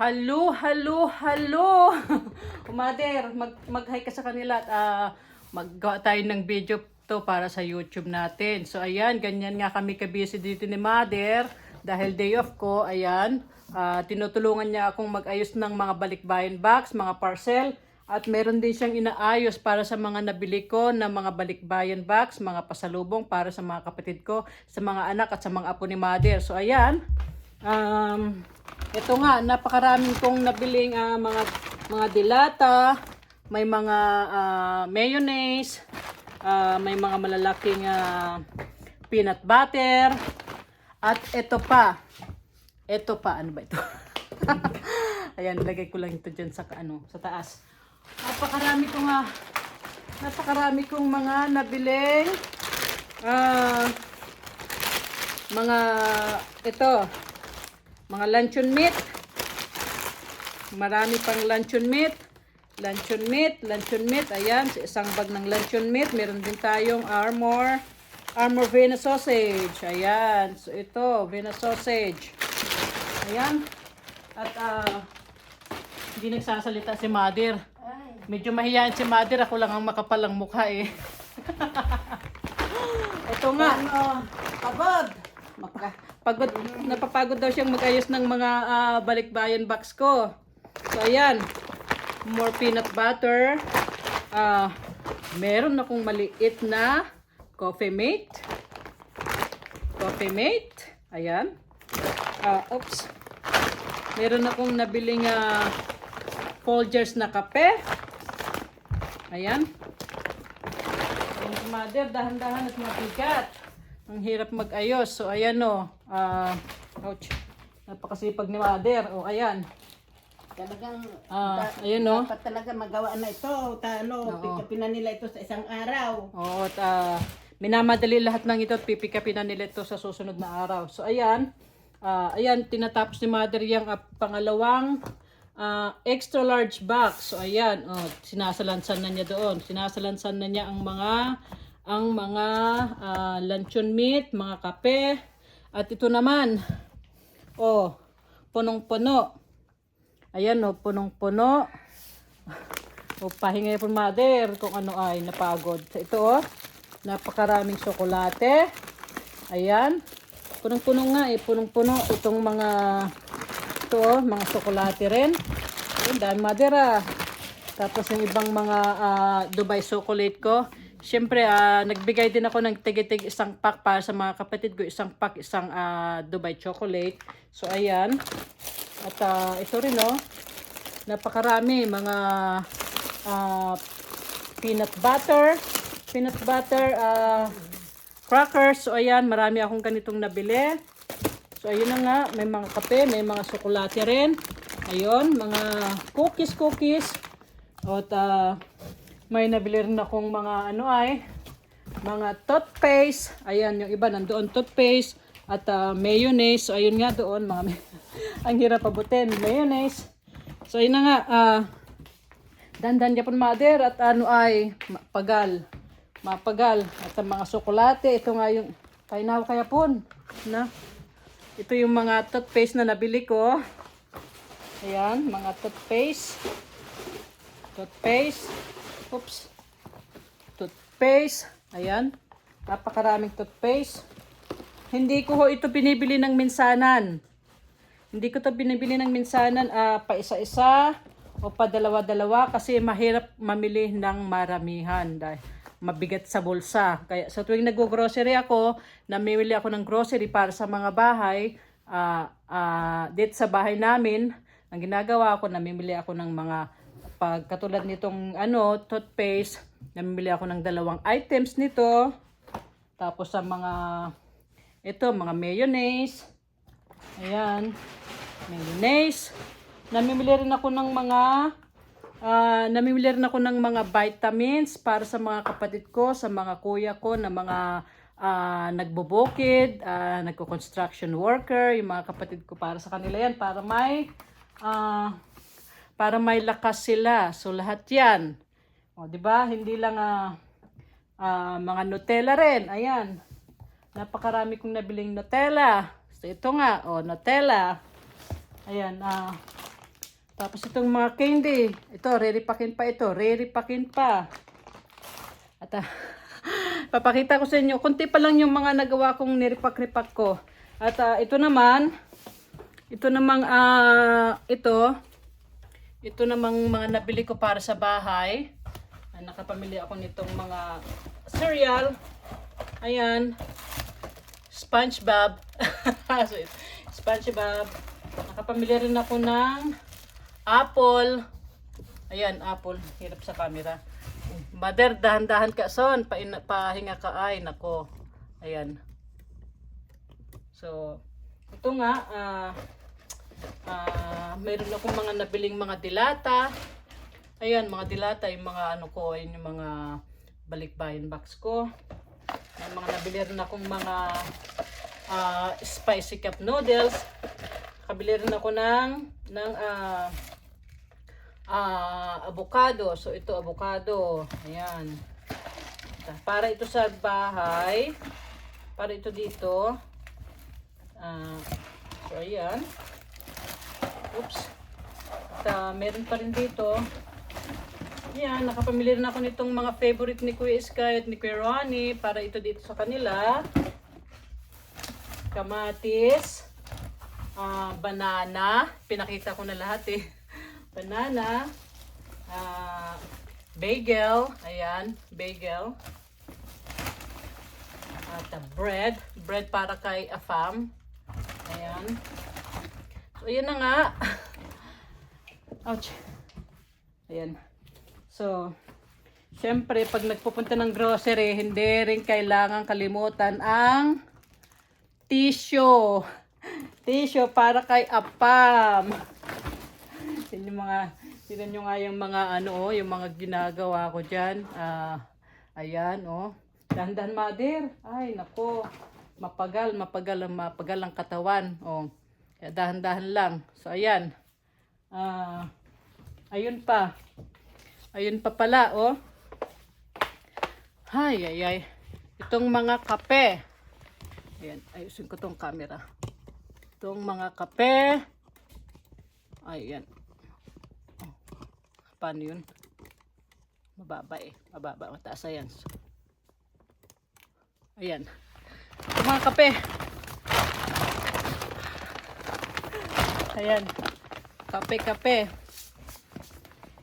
Hello, hello, hello! Mother, mag-hi ka sa kanila at maggawa tayo ng video to para sa YouTube natin. So ayan, ganyan nga kami ka-busy dito ni Mother. Dahil day off ko, ayan, tinutulungan niya akong mag-ayos ng mga balikbayan box, mga parcel. At meron din siyang inaayos para sa mga nabili ko na mga balikbayan box, mga pasalubong para sa mga kapatid ko, sa mga anak at sa mga apo ni Mother. So ayan, ito nga, napakaraming kong nabiling mga dilata, may mga mayonnaise, may mga malalaking peanut butter, at ito pa, ano ba ito? Ayan, lagay ko lang ito dyan sa, sa taas. Napakarami kong mga nabiling, mga luncheon meat. Marami pang luncheon meat. Ayan, sa isang bag ng luncheon meat. Meron din tayong Armor Vienna sausage. Ayan, so ito, Vienna sausage. Ayan. At hindi nagsasalita si Mother. Medyo mahihain si Mother. Ako lang ang makapalang mukha eh. Ito nga. Napapagod daw siyang mag-ayos ng mga balikbayan box ko. So ayan, more peanut butter. Meron akong maliit na Coffee Mate. Ayan. Meron akong nabiling Folgers na kape. Ayan. Mother, dahan-dahan at mabigat. Ang hirap mag-ayos. So, ayan o. Ouch. Napakasipag ni Mother. O, ayan. Talagang, ayan o. dapat talaga magawa na ito. Pikapin na nila ito sa isang araw. Oo, at minamadali lahat ng ito at pipikapin na nila ito sa susunod na araw. So, ayan. Ayan, tinatapos ni Mother yung pangalawang extra large box. So, ayan. Sinasalansan na niya doon. Sinasalansan na niya ang mga luncheon meat, mga kape. At ito naman, punong-puno. Ayan, punong-puno. Pahinga po Mother kung ano ay napagod. So, ito, napakaraming tsokolate. Ayan. Punong-puno nga punong-puno. Itong mga tsokolate rin. Ayan, dahil Mother Tapos yung ibang mga Dubai chocolate ko. Siyempre, nagbigay din ako ng tig-tig isang pack para sa mga kapatid ko. Isang pack, isang Dubai chocolate. So, ayan. At ito rin, napakarami. Mga peanut butter, crackers. So, ayan. Marami akong ganitong nabili. So, ayun na nga. May mga kape, may mga tsokolate rin. Ayun, mga cookies. At may nabili rin akong mga mga toothpaste. Ayan, yung iba nandoon toothpaste at mayonnaise. So ayun nga doon, ang hirap abutin, mayonnaise. So ayun na nga, dandan niya po Mother at mapagal. At ang mga tsokolate, ito nga yung kainaw kaya po na. Ito yung mga toothpaste na nabili ko. Ayan, mga toothpaste. Ayan. Napakaraming toothpaste. Hindi ko ito binibili ng minsanan. Pa isa-isa o pa dalawa-dalawa kasi mahirap mamili ng maramihan dahil mabigat sa bulsa. Kaya sa tuwing nag-grocery ako, namimili ako ng grocery para sa mga bahay. Dito sa bahay namin, ang ginagawa ko, namimili ako ng mga katulad nitong toothpaste, namimili ako ng 2 items nito. Tapos sa mga mayonnaise. Ayan, mayonnaise. Namimili rin ako ng mga vitamins para sa mga kapatid ko, sa mga kuya ko na mga nagbubukid, nagko-construction worker, yung mga kapatid ko para sa kanila yan, para may lakas sila. So, lahat yan. Di ba? Hindi lang mga Nutella rin. Ayan. Napakarami kong nabiling Nutella. So, ito nga. Nutella. Ayan. Tapos itong mga candy. Ito, reripakin pa ito. Reripakin pa. At papakita ko sa inyo. Kunti pa lang yung mga nagawa kong niripak-ripak ko. At ito namang ito namang mga nabili ko para sa bahay. Nakapamili ako nitong mga cereal. Ayan. SpongeBob. SpongeBob. Nakapamili rin ako ng apple. Ayan, apple. Hirap sa camera. Mother, dahan-dahan ka son. Pahinga ka ay. Nako. Ayan. So, ito nga. Mayroon akong mga nabiling mga dilata. Ayan, mga dilata. Yung mga ano ko. Yung mga balikbayan box ko. May mga nabili rin akong mga spicy cup noodles. Kabili rin ako ng avocado. So ito avocado. Ayan. Para ito sa bahay. Para ito dito. So ayan. Oops. At meron pa rin dito. Ayan, nakapamili rin ako nitong mga favorite ni Kuya Sky at ni Kuya Ronnie. Para ito dito sa kanila. Kamatis. Banana. Pinakita ko na lahat eh. Banana. Bagel. Ayan, bagel. At bread. Bread para kay Afam. Ayan. So, ayan na nga. Ouch. Ayan. So, syempre, pag nagpupunta ng grocery, hindi rin kailangan kalimutan ang tissue. Tissue para kay Apam. Tignan nyo nga yung mga ano, yung mga ginagawa ko dyan. Ayan, oh. Dahan-dahan, mother. Ay, nako. Mapagal ang katawan. Oh. Kaya dahan-dahan lang. So, ayan. Ayun pa. Ayun pa pala, oh. Ay. Itong mga kape. Ayan, ayusin ko tong camera. Itong mga kape. Ayan. Oh. Paano yun? Mababa eh. Mababa. Mataas. Ayan. So, ayan. Itong mga kape. Ayan. Kape.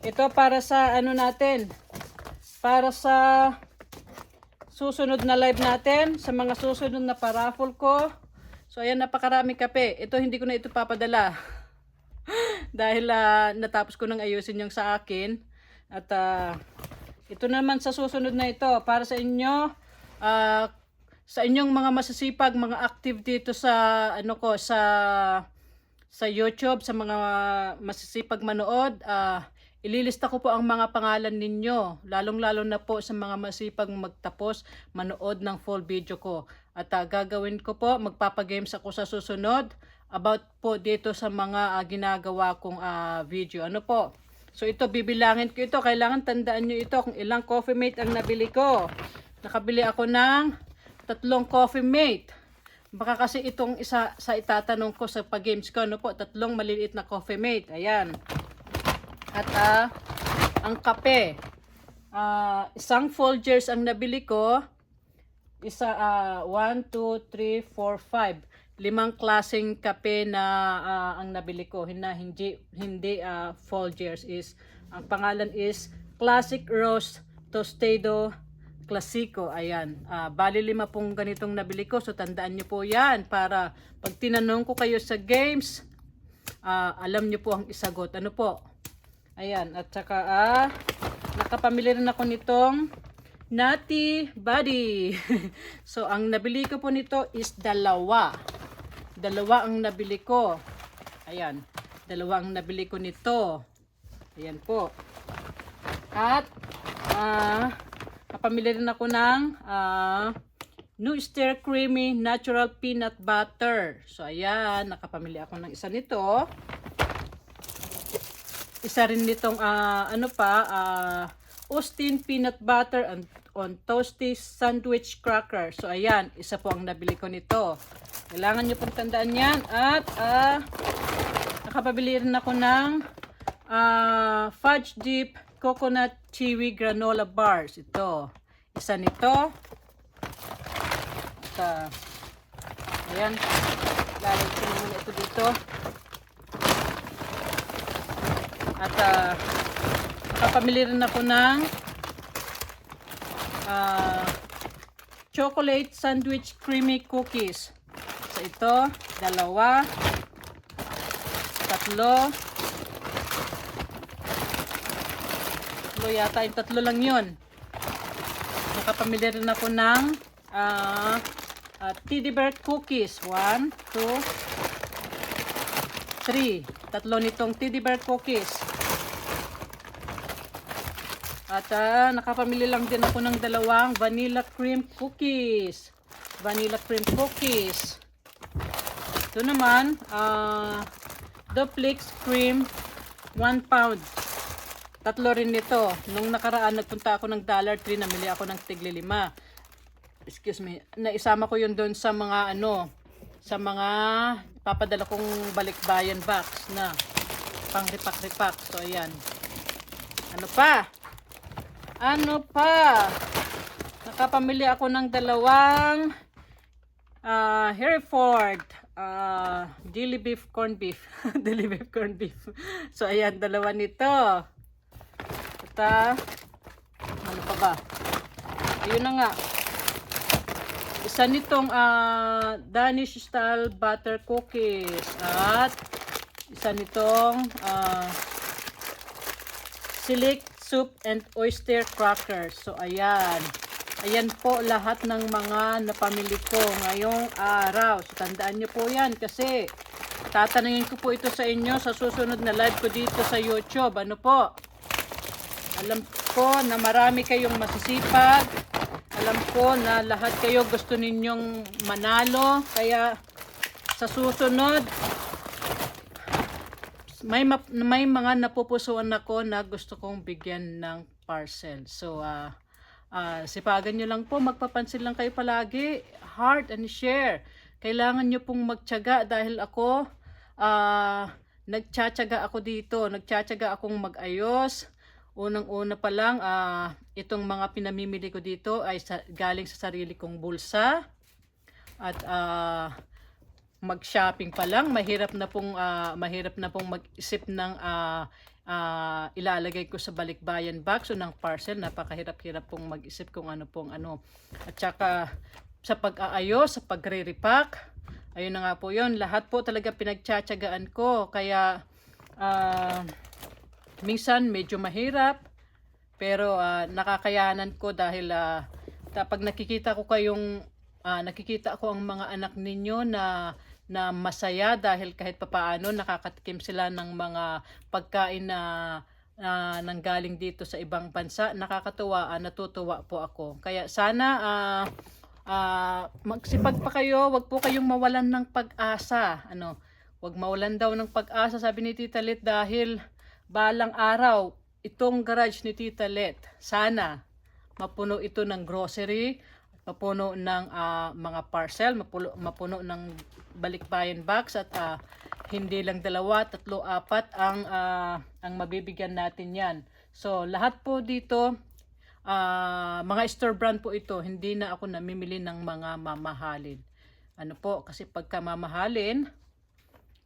Ito para sa ano natin. Para sa susunod na live natin. Sa mga susunod na paraffle ko. So ayan, napakarami kape. Ito hindi ko na ito papadala. Dahil natapos ko nang ayusin yung sa akin. At ito naman sa susunod na ito. Para sa inyo. Sa inyong mga masasipag, mga active dito sa ano ko, sa YouTube, sa mga masisipag manood, ililista ko po ang mga pangalan ninyo, lalong-lalo na po sa mga masipag magtapos manood ng full video ko. At gagawin ko po, magpapagames ako sa susunod about po dito sa mga ginagawa kong video. Ano po? So ito, bibilangin ko ito. Kailangan tandaan nyo ito kung ilang Coffee Mate ang nabili ko. Nakabili ako ng 3 Coffee Mate. Baka kasi itong isa sa itatanong ko sa pag-games ko, ano po, 3 maliliit na Coffee Mate. Ayan. At ang kape. Isang Folgers ang nabili ko. Isa, 1, 2, 3, 4, 5. 5 klaseng kape na ang nabili ko. Hindi Folgers. Ang pangalan is Classic Roast Tostado Classico. Ayan. Bali 5 pong ganitong nabili ko. So tandaan nyo po yan. Para pag tinanong ko kayo sa games, alam nyo po ang isagot. Ano po? Ayan. At saka nakapamili rin ako nitong Nutty Buddy. So ang nabili ko po nito is 2. 2 ang nabili ko. Ayan. 2 ang nabili ko nito. Ayan po. At napamili rin ako ng Nooster Creamy Natural Peanut Butter. So, ayan. Nakapamili ako ng isa nito. Isa rin nitong, Austin Peanut Butter on Toasty Sandwich Cracker. So, ayan. Isa po ang nabili ko nito. Kailangan nyo pong tandaan yan. At, nakapabili rin ako ng Fudge Dip Coconut Chewy Granola Bars. Ito. Isa nito. At, ayan. Lalagay ko muna ito dito. At, nakapamili rin ako ng chocolate sandwich creamy cookies. So ito, 2, 3. 3 yata, yung 3 lang yun. Nakapamili rin ako ng teddy bear cookies. 1, 2, 3. 3 nitong teddy bear cookies. At nakapamili lang din ako ng 2 vanilla cream cookies. Vanilla cream cookies. Ito naman, Duplix cream 1 pound. 3 rin nito. Nung nakaraan, nagpunta ako ng Dollar Tree, namili ako ng tigli 5. Excuse me. Naisama ko yun doon sa mga sa mga papadala kong balikbayan box na pang ripak-ripak. So, ayan. Ano pa? Nakapamili ako ng 2 Hereford Deli beef corn beef. Deli beef corn beef. So, ayan, 2 nito. At, ano pa ba? Ayun na nga. Isa nitong Danish style butter cookies. At, isa nitong Select soup and oyster crackers. So, ayan. Ayan po lahat ng mga napamili ko ngayong araw. So, tandaan nyo po yan kasi tatanungin ko po ito sa inyo sa susunod na live ko dito sa YouTube. Ano po? Alam ko na marami kayong masisipag. Alam ko na lahat kayo gusto ninyong manalo. Kaya sa susunod, may mga napupusuan ako na gusto kong bigyan ng parcel. So, sipagan nyo lang po, magpapansin lang kayo palagi, heart and share. Kailangan nyo pong magtiyaga dahil ako, nagtsatsaga ako dito, nagtsatsaga akong mag-ayos. Unang-una pa lang, itong mga pinamimili ko dito ay galing sa sarili kong bulsa. At mag-shopping pa lang, mahirap na pong mag-isip ng ilalagay ko sa balikbayan box o ng parcel. Napakahirap-hirap pong mag-isip kung ano pong ano. At saka sa pag-aayos, sa pagre-repack, ayun na nga po yun. Lahat po talaga pinagtsatsagaan ko. Kaya minsan medyo mahirap, pero nakakayanan ko dahil kapag nakikita ko ang mga anak ninyo na masaya dahil kahit papaano nakakatikim sila ng mga pagkain na nanggaling dito sa ibang bansa. Nakakatuwa, natutuwa po ako. Kaya sana magsipag pa kayo, wag po kayong mawalan ng pag-asa. Wag mawalan daw ng pag-asa, sabi ni Tita Let, dahil balang araw itong garage ni Tita Let, sana mapuno ito ng grocery, mapuno ng mga parcel, mapuno ng balikbayan box, at hindi lang 2, 3, 4 ang mabibigyan natin yan. So, lahat po dito, mga store brand po ito, hindi na ako namimili ng mga mamahalin. Ano po, kasi pagka mamahalin,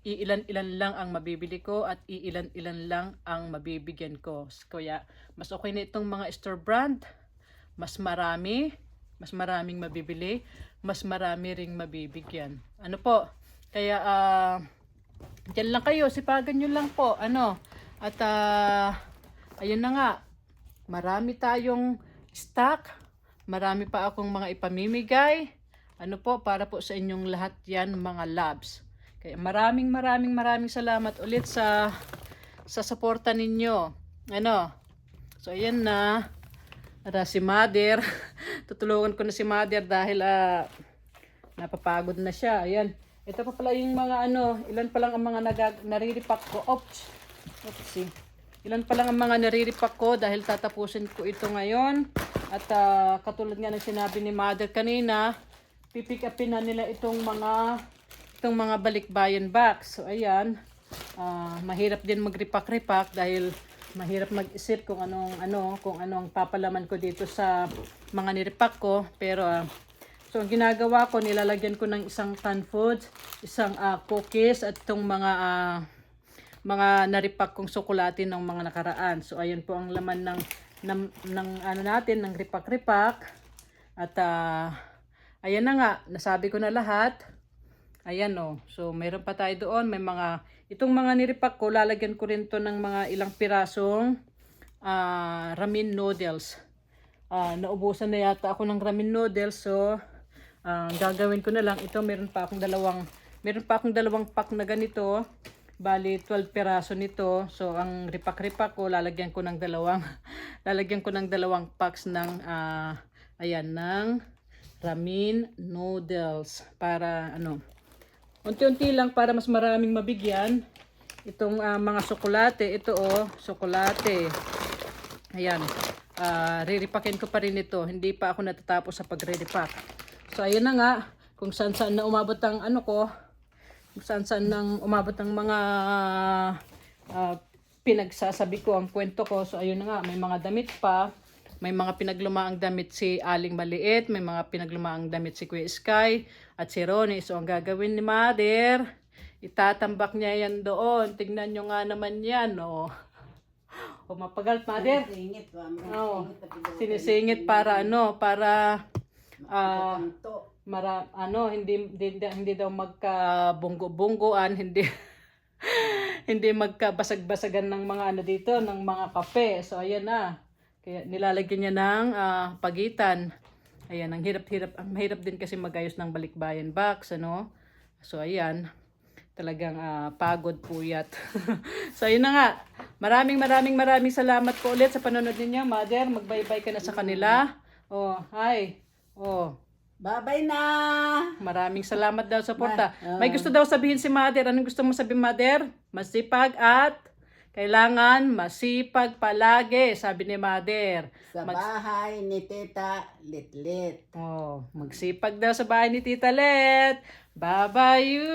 iilan-ilan lang ang mabibili ko at iilan-ilan lang ang mabibigyan ko. Kaya, mas okay na itong mga store brand, mas maraming mabibili, mas marami ring mabibigyan. Ano po? Kaya diyan lang kayo, sipagan nyo lang po. At ayun na nga, marami tayong stock, marami pa akong mga ipamimigay. Ano po, para po sa inyong lahat yan, mga loves. Kaya maraming salamat ulit sa suporta ninyo. So ayan na. Si Mother, tutulungan ko na si Mother dahil napapagod na siya. Ayan. Ito pa pala yung mga ilan pa lang ang mga nariripak ko. Oopsie. Ilan pa lang ang mga nariripak ko dahil tatapusin ko ito ngayon. At katulad nga ng sinabi ni Mother kanina, pipick upin na nila itong mga balikbayan box. So ayan. mahirap din magripak-ripak dahil mahirap mag-isip kung anong papalaman ko dito sa mga niripak ko. Pero so ang ginagawa ko, nilalagyan ko ng isang canned foods, isang cookies at itong mga naripak kong tsokolate ng mga nakaraan. So ayun po ang laman ng ripak-ripak. At ayan na nga, nasabi ko na lahat. Ayan so mayroon pa tayo doon, itong mga niripak ko, lalagyan ko rin to ng mga ilang pirasong ramen noodles. Naubusan na yata ako ng ramen noodles, so gagawin ko na lang ito. Meron pa akong dalawang pack na ganito. Bali 12 piraso nito. So ang ripak-ripak ko, lalagyan ko ng dalawang packs ng ng ramen noodles para unti-unti lang para mas maraming mabigyan. Itong mga tsokolate, ito tsokolate. Ayan. Riripakin ko pa rin ito. Hindi pa ako natatapos sa pagre-repack. So ayan na nga, kung saan na umabot ang kung saan nang umabot ang mga pinagsasabi ko, ang kwento ko. So ayun na nga, may mga damit pa. May mga pinaglumaang damit si Aling Maliit, may mga pinaglumaang damit si Kuya Sky at si Ronnie. So ang gagawin ni Mother, itatambak niya yan doon. Tingnan nyo nga naman yan, O mapagal, Mother. Sinisingit, Sinisingit para hindi daw magkabunggo-bunggoan, hindi magkabasag-basagan ng mga dito, ng mga kape. So ayan na. Kaya nilalagyan niya ng pagitan. Ayan, ang mahirap din kasi magayos ng balikbayan box, So ayan, talagang pagod puyat. So ayun na nga. Maraming salamat po ulit sa panonood ninyo, Mother. Mag-bye-bye ka na sa kanila. Hi. Bye-bye na! Maraming salamat daw sa suporta. May gusto daw sabihin si Mother. Anong gusto mo sabihin, Mother? Masipag at kailangan masipag palagi, sabi ni Mother. Sa bahay ni Tita Litlit. Magsipag daw sa bahay ni Tita Let. Bye-bye you!